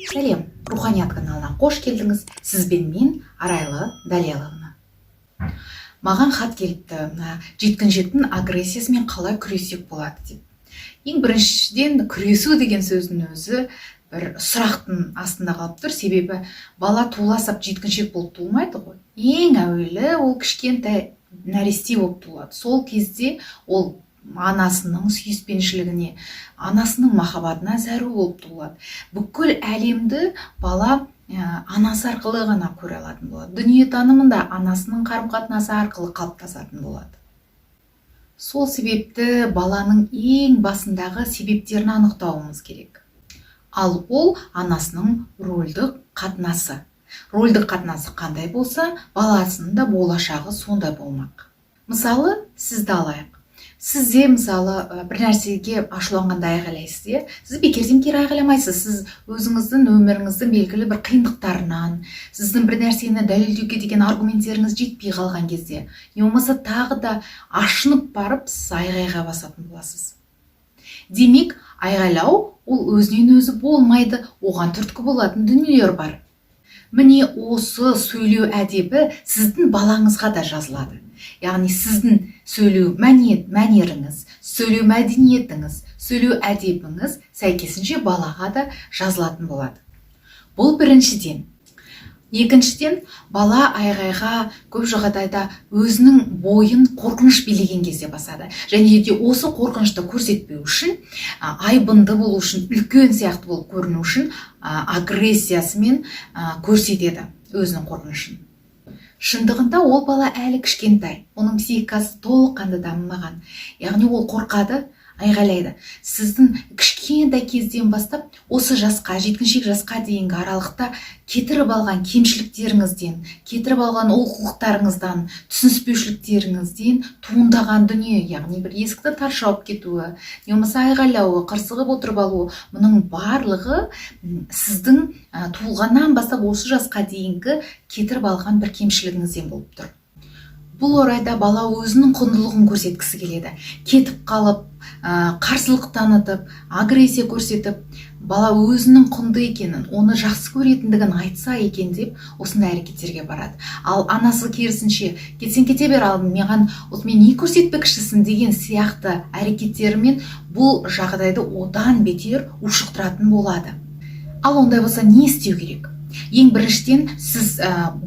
Сәлем, Руханият каналына қош келдіңіз. Сізбен мен Арайлы Далеловна. Маған хат келіпті, жеткіншектің агрессиясымен қалай күресек болады деп. Ең біріншіден күресу деген сөздің өзі бір сұрақтың астында қалып тұр. Себебі бала туыла сап жеткіншек болып туылмайды ғой. Ең әуелі ол кішкентай нәресте болып туылады. Сол кезде ол анасының сүйіспеншілігіне, анасының махаббатына зәру болып туылады. Бүкіл әлемді бала анасы арқылы ғана көре алатын болады. Дүниетанымында анасының қарым-қатынасы арқылы қалыптасатын болады. Сол себепті баланың ең басындағы себептерін анықтауымыз керек. Ал ол анасының рөлдік қатынасы. Рөлдік қатынасы қандай болса, баласының да болашағы сондай болмақ. Мысалы, сізді алайық. Сізде мысалы бір нәрсеге ашуланғанда айғайлайсыз, сіз бекерден кері айғайламайсыз. Сіз өзіңіздің өміріңіздің белгілі бір қиындықтарынан, сіздің бір нәрсені дәлелдеуге деген аргументтеріңіз жетпей қалған кезде, не болмаса тағы да ашынып барып сіз айғайға басатын боласыз. Демек, айғайлау ол өзінен өзі болмайды, оған түрткі болатын дүниелер бар. Міне осы сөйлеу әдебі сіздің балаңызға да жазылады. Яғни сіздің сөйлеу мәнеріңіз, сөйлеу мәдениетіңіз, сөйлеу әдебіңіз сәйкесінше балаға да жазылатын болады. Бұл біріншіден. Екіншіден, бала айғайға көп жағдайда өзінің бойын қорқыныш билеген кезде басады. Және де осы қорқынышты көрсетпеу үшін, айбынды болу үшін, үлкен сияқты болып көріну үшін агрессиясымен көрсетеді өзінің қорқынышын. Шындығында ол бала әлі кішкентай, оның психикасы толыққанды дамымаған. Яғни ол қорқады, айғайлайды. Сіздің кішкентай кезден бастап осы жасқа, жеткіншек жасқа дейінгі аралықта кетіріп алған кемшіліктеріңізден, кетіріп алған олқылықтарыңыздан, түсініспеушіліктеріңізден туындаған дүние, яғни бір есікті тарс жауып кетуі, не болмаса айғайлауы, қырсығып отырып алуы, мұның барлығы сіздің туылғаннан бастап осы жасқа дейінгі кетіріп алған бір кемшілігіңізден болып тұр. Бұл орайда бала өзінің құндылығын көрсеткісі келеді. Кетіп қалып, қарсылық танытып, агрессия көрсетіп, бала өзінің құнды екенін, оны жақсы көретіндігін айтса екен деп, осындай әрекеттерге барады. Ал анасы керісінше, кетсең кете бер, ал мен не көрсетпекшісің деген сияқты әрекеттерімен бұл жағдайды одан бетер ушықтыратын болады. Ал ондай болса не істеу керек? Ең біріншіден сіз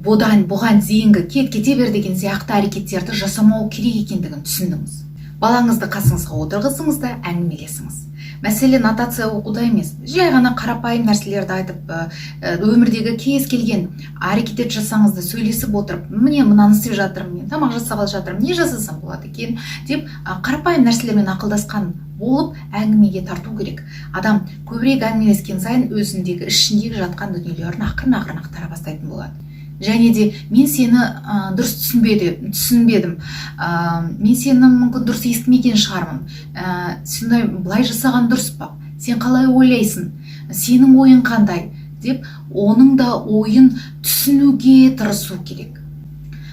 бұған дейінгі кете бер деген сияқты әрекеттерді жасамау керек екендігін түсіндіңіз. Балаңызды қасыңызға отырғызыңыз да әңгімелесіңіз. Мәселен, нотация оқуда емес, жай ғана қарапайым нәрселерді айтып, өмірдегі кез келген әрекет жасаңызды сөйлесіп отырып, міне мынаны істеп жатырмын, мен тамақ жасағалы жатырмын, не жасасам болады екен деп қарапайым нәрселермен ақылдасқан болып әңгімеге тарту керек. Адам көбірек әңгімелескен сайын өзіндегі ішіндегі жатқан дүниелерін ақырын ақтара бастайтын болады. Және де мен сені дұрыс түсінбедім, мен сені мүмкін дұрыс естімеген шығармын, сондай былай жасаған дұрыс па, сен қалай ойлайсың, сенің ойың қандай деп, оның да ойын түсінуге тырысу керек.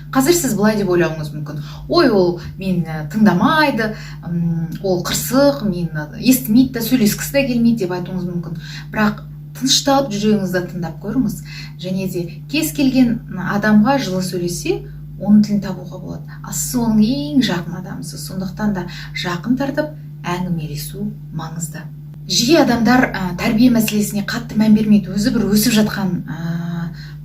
Қазір сіз былай деп ойлауыңыз мүмкін. Ой, ол мен тыңдамайды, ол қырсық, мен естімейді, сөйлескісі де келмейді деп айтуыңыз мүмкін. Бірақ тынышталып жүрегіңізді тыңдап көріңіз. Және де кез келген адамға жылы сөйлесе, оның тілін табуға болады. Ал сіз оның ең жақын адамысыз. Сондықтан да жақын тартып әңгімелесу маңызды. Жиі адамдар тәрбие мәселесіне қатты мән бермейді. Өзі бір өсіп жатқан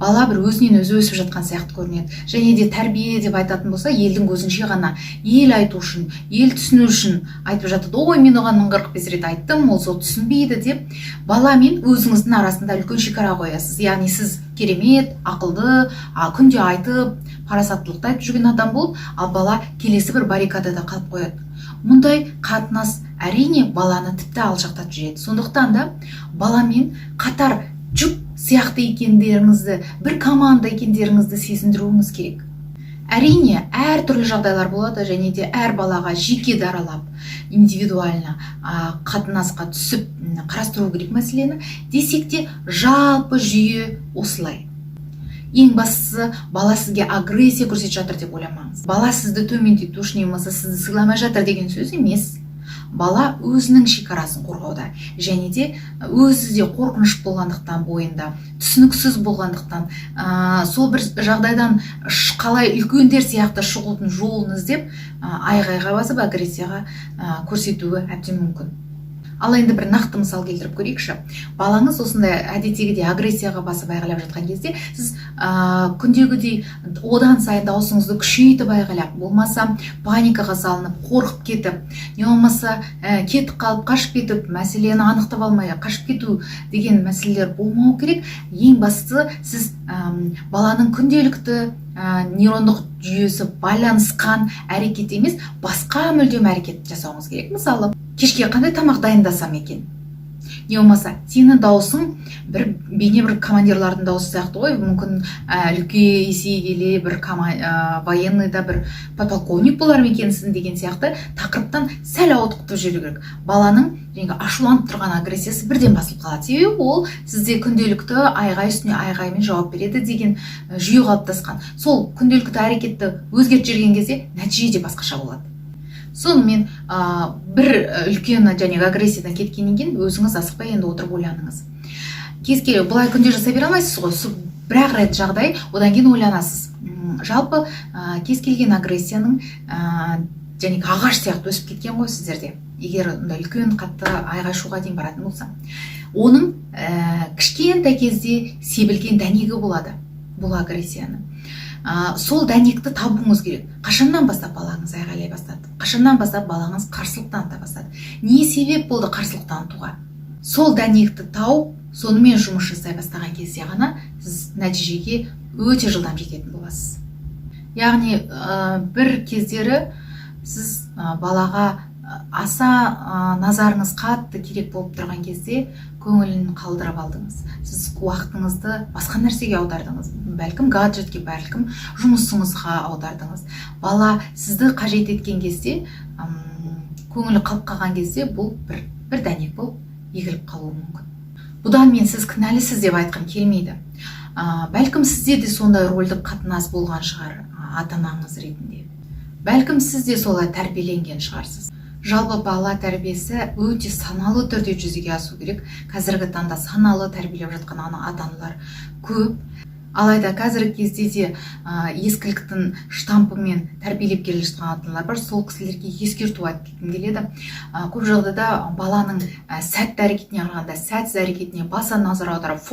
бала бір өзінен өзі өсіп жатқан сияқты көрінеді. Және де тәрбие деп айтатын болса, елдің көзінше ғана, ел айту үшін, ел түсіну үшін айтып жатады. Ой, мен оған 1045 рет айттым, ол сол түсінбейді деп, бала мен өзіңіздің арасында үлкен шекара қоясыз. Яғни сіз керемет, ақылды, күнде айтып, парасаттылықты айтып жүрген адам болып, ал бала келесі бір баррикадада қалып қояды. Мұндай қатынас әрине баланы тіпті алшақтатып жүреді. Сондықтан да баламен қатар жүк сияқты екендеріңізді, бір команда екендеріңізді сезіндіруіңіз керек. Әрине, әр түрлі жағдайлар болады, және де әр балаға жеке даралап, индивидуально қатынасқа түсіп қарастыру керек мәселені. Десек те жалпы жүйе осылай. Ең бастысы, бала сізге агрессия көрсетіп жатыр деп ойламаңыз. Бала сізді төмендету үшін, немесе сізді сыйламай жатыр деген сөз емес. бала өзінің шекарасын қорғауда және де өзі де қорқыныш болғандықтан бойында, түсініксіз болғандықтан сол бір жағдайдан қалай үлкендер сияқты шығудың жолын іздеп айғайға басып агрессияға көрсетуі әбден мүмкін. Ал енді бір нақты мысал келтіріп көрейікші. Балаңыз осындай әдеттегідей агрессияға басып айғайлап жатқан кезде сіз күндегідей одан сайын даусыңызды күшейтіп айғайлап, болмаса паникаға салынып, қорқып кетіп, не болмаса кетіп қалып, қашып кетіп, мәселені анықтап алмай қашып кету деген мәселелер болмау керек. Ең бастысы сіз баланың күнделікті нейрондық жүйесі байланысқан әрекет емес, басқа мүлдем әрекет жасауыңыз керек. Мысалы, кешке қандай тамақ дайындасам екен? Не болмаса, сенің даусың бейне бір командирлардың дауысы сияқты ғой, мүмкін үлке есейе келе бір военныйда бір подполковник болар ма екенсің деген сияқты тақырыптан сәл ауытқытып жіберу керек. Баланың ашуланып тұрған агрессиясы бірден басылып қалады. Себебі ол сізде күнделікті айғай үстіне айғаймен жауап береді деген жүйе қалыптасқан. Сол күнделікті әрекетті өзгертіп жіберген кезде нәтиже де басқаша болады. Сонымен бір үлкен агрессиядан кеткеннен кейін өзіңіз асықпай енді отырып ойланыңыз. Кез келген бұлай күнде жасай бере алмайсыз ғой, бір-ақ рет жағдай, одан кейін ойланасыз. Жалпы кез келген агрессияның ағаш сияқты өсіп кеткен ғой сіздерде. Егер үлкен қатты айғай-шуға дейін баратын болса, оның кішкентай кезде себілген дәнегі болады бұл агрессияны. Сол дәнекті табуыңыз керек. Қашаннан бастап балаңыз айғайлай бастады? Қашаннан бастап балаңыз қарсылық таныта бастады? Не себеп болды қарсылық танытуға? Сол дәнекті тауып, сонымен жұмыс жасай бастаған кезде ғана сіз нәтижеге өте жылдам жететін боласыз. Яғни бір кездері сіз балаға аса назарыңыз қатты керек болып тұрған кезде көңілін қалдырып алдыңыз. Сіз уақытыңызды басқа нәрсеге аудардыңыз. Бәлкім гаджетке, бәлкім жұмысыңызға аудардыңыз. Бала сізді қажет еткен кезде, көңілі қалып қалған кезде бұл бір дәнек болып егіліп қалуы мүмкін. Бұдан мен сіз кінәлісіз деп айтқым келмейді. Бәлкім сізде де сондай рөлдік қатынас болған шығар ата-анаңыз ретінде. Бәлкім сіз де солай тәрбиеленген шығарсыз. Жалпы бала тәрбиесі өте саналы түрде жүзеге асу керек. Қазіргі таңда саналы тәрбиелеп жатқан ата-аналар көп. Алайда қазіргі кезде де ескіліктің штампымен тәрбиелеп келе жатқан ата-аналар бар. Сол кісілерге ескерту айтқым келеді. Көп жағдайда баланың сәтті әрекетіне қарағанда сәтсіз әрекетіне баса назар аударып,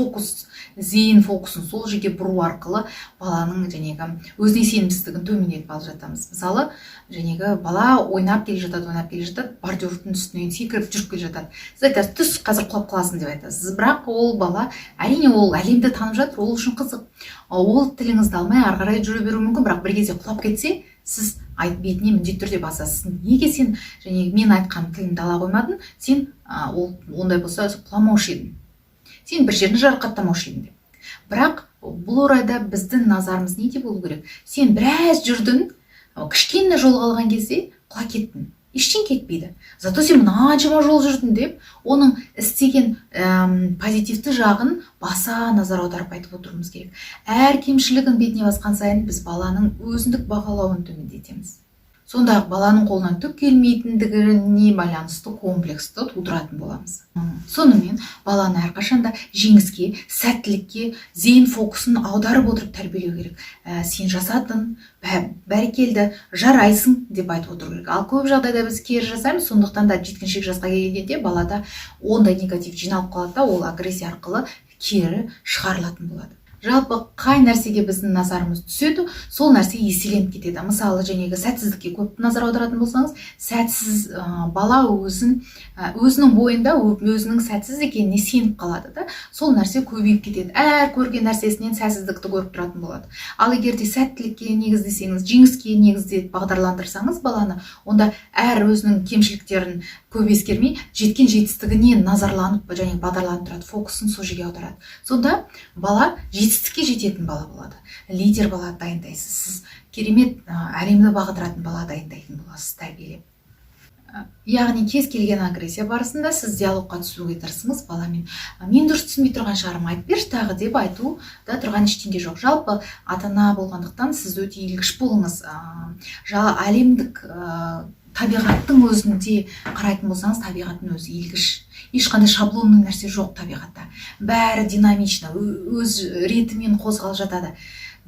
зейін фокусын сол жерге бұру арқылы баланың өзіне сенімсіздігін төмендетіп алып жатамыз. Мысалы, бала ойнап келе жатады, бордюрдің үстінен секіріп жүріп келе жатады. Сіз айтасыз, түс, қазір құлап қаласың деп айтасыз. Бірақ ол бала, әрине ол әлемді танып жатыр, ол үшін қызық. Ол тіліңізді алмай ары қарай жүре беруі мүмкін, бірақ бір кезде құлап кетсе, сіз бетіне міндетті түрде басасыз. Неге сен мен айтқан тілімді ала қоймадың? Сен ондай болса құламаушы едің. Сен бір жерін жарақаттамаушы едің деп. Бірақ бұл орайда біздің назарымыз неде болу керек? Сен біраз жүрдің, кішкене жол қалған кезде құла кеттің. Ештен кетпейді. Зато сен мынаншама жол жүрдің деп, оның істеген позитивті жағын баса назар аударып айтып отыруымыз керек. Әр кемшілігін бетіне басқан сайын біз баланың өзіндік бағалауын төмендетеміз. Сонда баланың қолынан түк келмейтіндігіне байланысты комплексті тудыратын боламыз. Сонымен баланы әрқашанда жеңіске, сәттілікке, зейін фокусын аударып отырып тәрбиелеу керек. Сен жасадың, бәрекелді, жарайсың деп айтып отыру керек. Ал көп жағдайда біз кері жасаймыз, сондықтан да жеткіншек жасқа келгенде балада ондай негатив жиналып қалады да, ол агрессия арқылы кері шығарылатын болады. Жалпы қай нәрсеге біздің назарымыз түседі, сол нәрсе еселеніп кетеді. Мысалы, сәтсіздікке көп назар аударатын болсаңыз, сәтсіз бала өзінің бойында өзінің сәтсіз екеніне сеніп қалады да, сол нәрсе көбейіп кетеді. Әр көрген нәрсесінен сәтсіздікті көріп тұратын болады. Ал егер де сәттілікке негіздесеңіз, жеңіске негізде бағдарландырсаңыз баланы, онда әр өзінің кемшіліктерін көп ескермей, жеткен жетістігіне назарланып бағдарланып тұрады, фокусын сол жерге аударады. Сонда бала жетістікке жететін бала болады. Лидер бала дайындайсыз. Сіз керемет әлемді бағындыратын бала дайындайтын боласыз тәрбиелеп. Яғни кез келген агрессия барысында сіз диалогқа түсуге тырысыңыз баламен. Мен дұрыс түсінбей тұрған шығармын, айтып берші тағы деп айту да тұрған ештеңе жоқ. Жалпы ата-ана болғандықтан сіз өте иілгіш болыңыз. Әлемдік табиғаттың өзінде қарайтын болсаңыз, табиғаттың өзі иілгіш. Ешқандай шаблонның нәрсе жоқ табиғатта. Бәрі динамично, өз ретімен қозғалып жатады.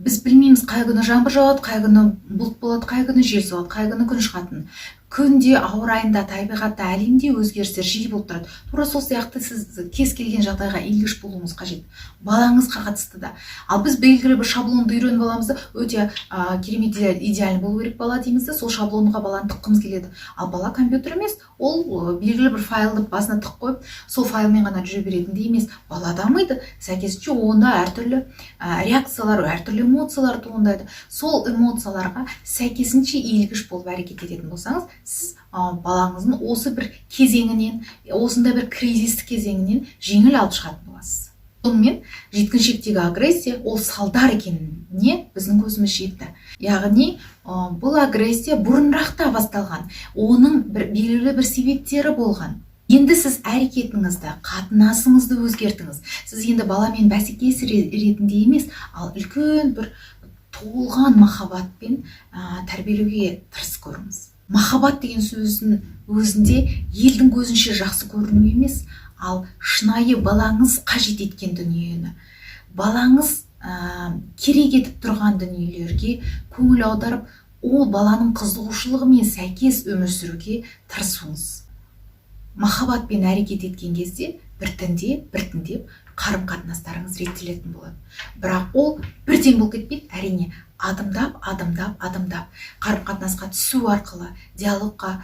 Біз білмейміз, қай күні жаңбыр жауады, қай күні бұлт болады, қай күні жел соғады, қай күні күн шығатынын. Күнде, ауа райында, табиғатта, әлемде өзгерістер жиі болып тұрады. Тура сол сияқты сіз кез келген жағдайға иілгіш болуыңыз қажет. Балаңызға қатысты да. Ал біз белгілі бір шаблонды үйреніп аламыз да, өте керемет идеальный болу керек бала дейміз де, сол шаблонға баланы тыққымыз келеді. Ал бала компьютер емес, ол белгілі бір файлды басына тық қойып, сол файлмен ғана жүре беретіндей емес. Бала дамиды, сәйкесінше онда әртүрлі реакциялар, әртүрлі эмоциялар туындайды. Сол эмоцияларға сәйкесінше иілгіш болып әрекет ететін болсаңыз, сіз балаңыздың осы бір кезеңінен, осында бір кризистік кезеңінен жеңіл алып шығатын боласыз. Сонымен жеткіншектегі агрессия ол салдар екеніне біздің көзіміз жетті. Яғни бұл агрессия бұрынырақта басталған, оның белгілі бір себептері болған. Енді сіз әрекетіңізді, қатынасыңызды өзгертіңіз. Сіз енді баламен бәсекелес ретінде емес, ал үлкен бір толған махаббатпен тәрбиелеуге тырыс көріңіз. Махаббат деген сөздің өзінде елдің көзінше жақсы көріну емес, ал шынайы балаңыз қажет еткен дүниені, балаңыз керек етіп тұрған дүниелерге көңіл аударып, ол баланың қызығушылығымен сәйкес өмір сүруге тырысыңыз. Махаббатпен әрекет еткен кезде біртіндеп қарым-қатынастарыңыз реттелетін болады. Бірақ ол бірден болып кетпейді, әрине. Адымдап қарым-қатынасқа түсу арқылы, диалогқа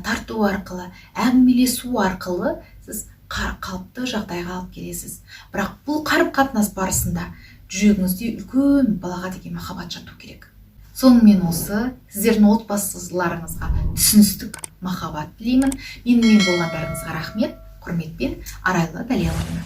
тарту арқылы, әңгімелесу арқылы сіз қалыпты жағдайға алып келесіз. Бірақ бұл қарым-қатынас барысында жүрегіңізде үлкен балаға деген махаббат жату керек. Сонымен осы сіздердің отбасыларыңызға түсіністік, махаббат тілеймін. Менімен болғандарыңызға рахмет. Құрметпен, Арайлы Далеловна.